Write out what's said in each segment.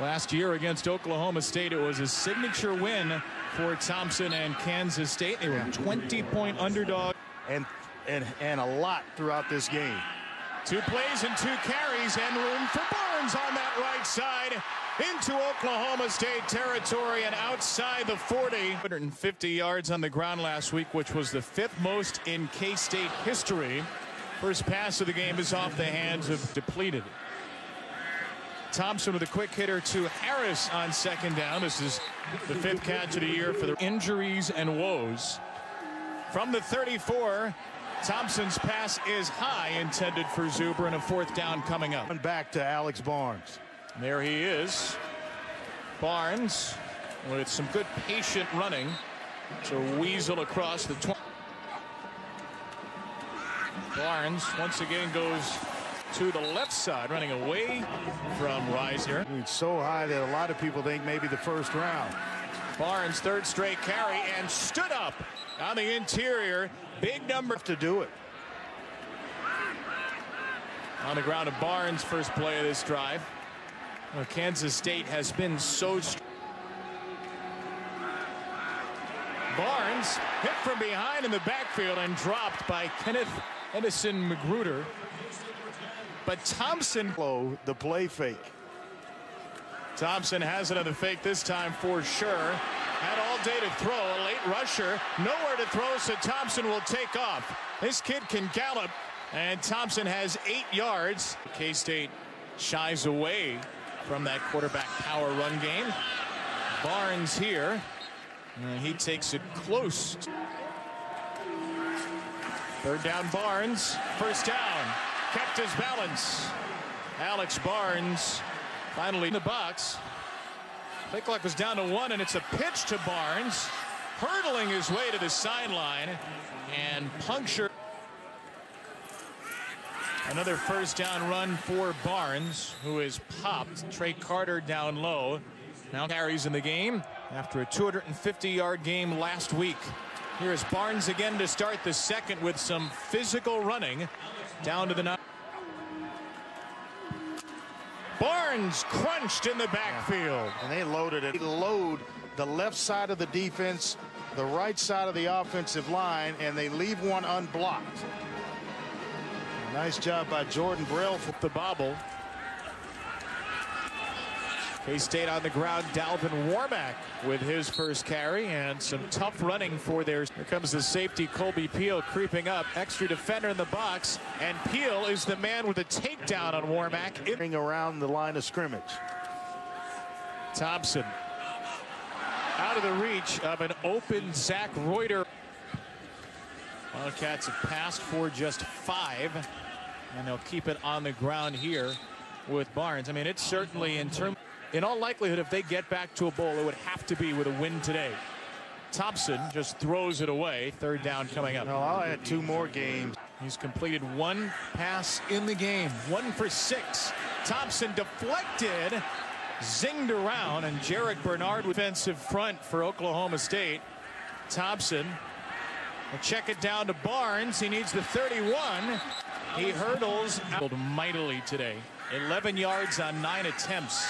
Last year against Oklahoma State, it was a signature win for Thompson and Kansas State. They were 20-point underdog. And a lot throughout this game. 2 plays and 2 carries, and room for Barnes on that right side into Oklahoma State territory and outside the 40. 150 yards on the ground last week, which was the 5th most in K-State history. First pass of the game is off the hands of depleted. Thompson with a quick hitter to Harris on second down. This is the 5th catch of the year for the injuries and woes. From the 34, Thompson's pass is high, intended for Zuber, and a 4th down coming up. And back to Alex Barnes. There he is. Barnes with some good patient running to weasel across the 20. Barnes once again goes to the left side, running away from Reiser. It's so high that a lot of people think maybe the first round. Barnes, 3rd straight carry, and stood up on the interior. Big number to do it. On the ground of Barnes, first play of this drive. Well, Kansas State has been so strong. Barnes hit from behind in the backfield and dropped by Kenneth Edison Magruder. But Thompson, the play fake. Thompson has another fake this time for sure. Had all day to throw. A late rusher, nowhere to throw, so Thompson will take off. This kid can gallop, and Thompson has 8 yards. K-State shies away from that quarterback power run game. Barnes here, and he takes it close. 3rd down, Barnes. 1st down. Kept his balance. Alex Barnes finally in the box. Play clock was down to 1, and it's a pitch to Barnes, hurdling his way to the sideline and puncture. Another 1st down run for Barnes, who is popped. Trey Carter down low. Now carries in the game after a 250-yard game last week. Here is Barnes again to start the 2nd with some physical running down to the 9. Barnes crunched in the backfield. And they loaded it. They load the left side of the defense, the right side of the offensive line, and they leave one unblocked. Nice job by Jordan Brailford. The bobble. K-State on the ground. Dalvin Warmack with his first carry, and some tough running for theirs. Here comes the safety, Colby Peel, creeping up. Extra defender in the box, and Peel is the man with a takedown on Warmack. Around the line of scrimmage. Thompson out of the reach of an open Zach Reuter. Wildcats have passed for just 5, and they'll keep it on the ground here with Barnes. I mean, it's certainly in all likelihood, if they get back to a bowl, it would have to be with a win today. Thompson just throws it away. 3rd down coming up. No, I'll add 2 more games. He's completed 1 pass in the game. 1 for 6. Thompson deflected, zinged around, and Jarek Bernard with defensive front for Oklahoma State. Thompson will check it down to Barnes. He needs the 31. He hurdles out mightily today. 11 yards on 9 attempts.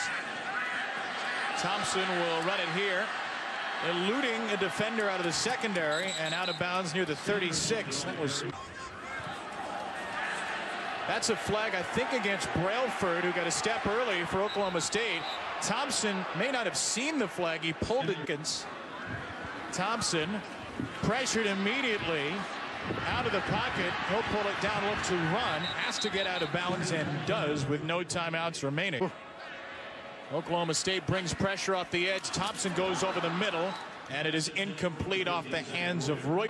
Thompson will run it here, eluding a defender out of the secondary and out of bounds near the 36. That's a flag, I think, against Brailford, who got a step early for Oklahoma State. Thompson may not have seen the flag. He pulled it against Thompson, pressured immediately out of the pocket. He'll pull it down, look to run, has to get out of bounds, and does with no timeouts remaining. Oklahoma State brings pressure off the edge. Thompson goes over the middle, and it is incomplete off the hands of Roy.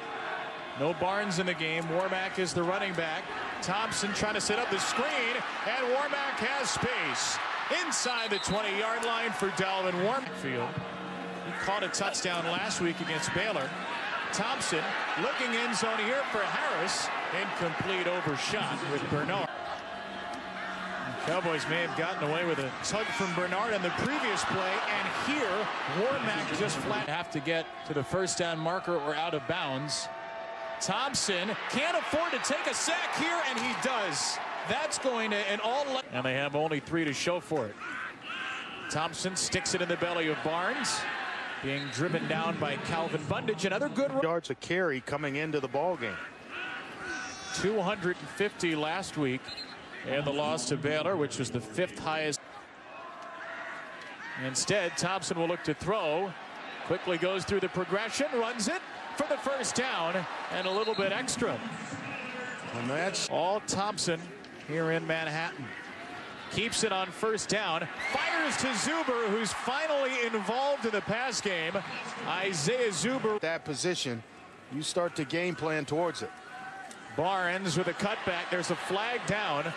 No Barnes in the game. Warmack is the running back. Thompson trying to set up the screen, and Warmack has space inside the 20-yard line for Dalvin Warmack. He caught a touchdown last week against Baylor. Thompson looking end zone here for Harris. Incomplete, overshot with Bernard. Cowboys may have gotten away with a tug from Bernard on the previous play, and here Warmack just flat. Have to get to the 1st down marker or out of bounds. Thompson can't afford to take a sack here, and he does. That's going to and they have only 3 to show for it. Thompson sticks it in the belly of Barnes, being driven down by Calvin Bundage. Another good yards a carry coming into the ball game. 250 last week in the loss to Baylor, which was the 5th highest. Instead, Thompson will look to throw. Quickly goes through the progression, runs it for the first down and a little bit extra. And that's all Thompson here in Manhattan. Keeps it on first down, fires to Zuber, who's finally involved in the pass game. Isaiah Zuber. That position, you start to game plan towards it. Barnes with a cutback. There's a flag down.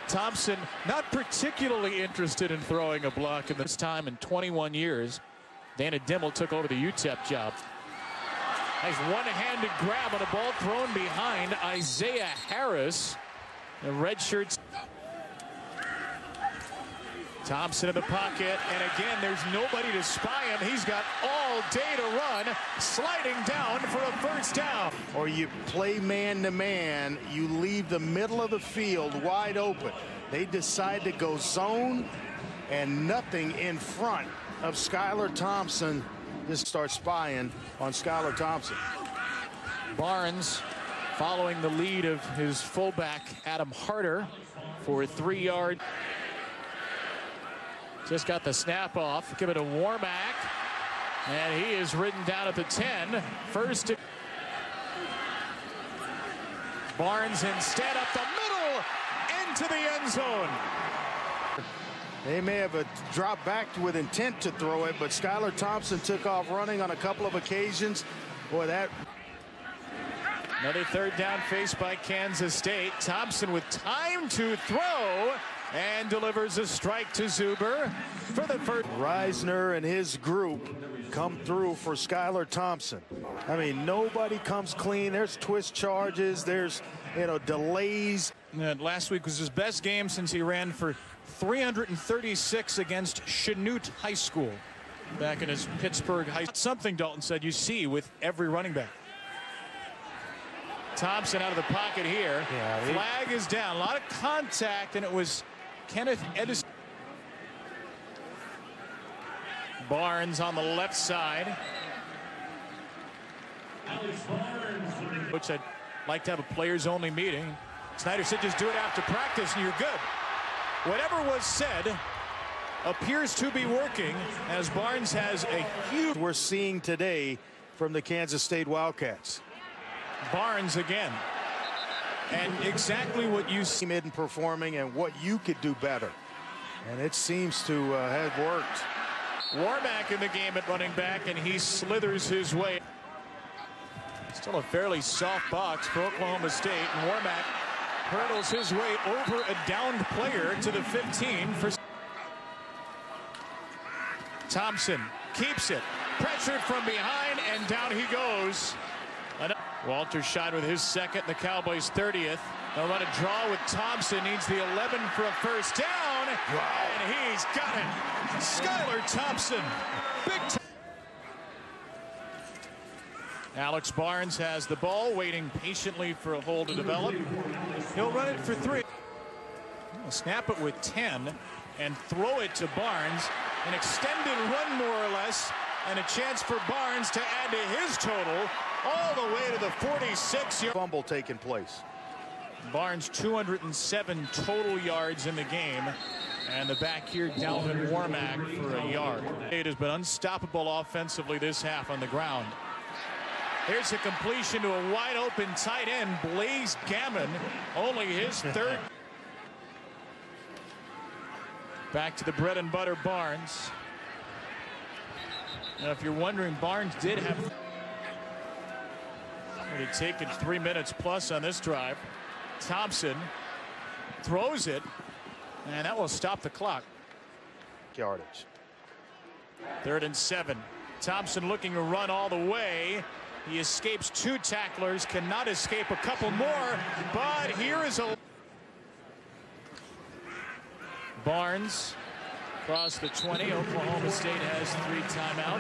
Thompson not particularly interested in throwing a block in this time in 21 years. Dana Dimmel took over the UTEP job. Nice one-handed grab on a ball thrown behind Isaiah Harris. The red shirts. Thompson in the pocket, and again, there's nobody to spy him. He's got all day to run, sliding down for a first down. Or you play man-to-man, you leave the middle of the field wide open. They decide to go zone, and nothing in front of Skylar Thompson. Just start spying on Skylar Thompson. Barnes following the lead of his fullback, Adam Harder, for a 3-yard. Just got the snap off. Give it to Warmack. And he is ridden down at the 10. First. Barnes instead up the middle into the end zone. They may have dropped back with intent to throw it, but Skylar Thompson took off running on a couple of occasions. Boy, that. Another third down faced by Kansas State. Thompson with time to throw and delivers a strike to Zuber for the first. Reisner and his group come through for Skylar Thompson. I mean, nobody comes clean. There's twist charges. There's, delays. And last week was his best game since he ran for 336 against Chanute High School back in his Pittsburgh high school. Something Dalton said you see with every running back. Thompson out of the pocket here. Yeah, flag is down. A lot of contact, and it was Kenneth Edison. Barnes on the left side. Which I'd like to have a players-only meeting. Snyder said just do it after practice and you're good. Whatever was said appears to be working, as Barnes has a huge. We're seeing today from the Kansas State Wildcats. Barnes again. And exactly what you see in performing and what you could do better. And it seems to have worked. Warmack in the game at running back, and he slithers his way. Still a fairly soft box for Oklahoma State, and Warmack hurdles his way over a downed player to the 15 for Thompson. Keeps it, pressured from behind, and down he goes. Walter shot with his second, the Cowboys 30th. They'll run a draw with Thompson, needs the 11 for a first down. Wow. And he's got it. Skylar Thompson, big time. Alex Barnes has the ball, waiting patiently for a hole to develop. He'll run it for 3. He'll snap it with 10 and throw it to Barnes. An extended run, more or less, and a chance for Barnes to add to his total all the way to the 46-yard. Fumble taking place. Barnes 207 total yards in the game, and the back here, Dalvin Warmack, for a yard. It has been unstoppable offensively this half on the ground. Here's a completion to a wide open tight end, Blaze Gammon, only his third. Back to the bread and butter Barnes. Now, if you're wondering, Barnes did have. It had taken 3 minutes plus on this drive. Thompson throws it, and that will stop the clock. Yardage. 3rd and 7. Thompson looking to run all the way. He escapes 2 tacklers, cannot escape a couple more, but here is a. Barnes across the 20. Oklahoma State has 3 timeouts.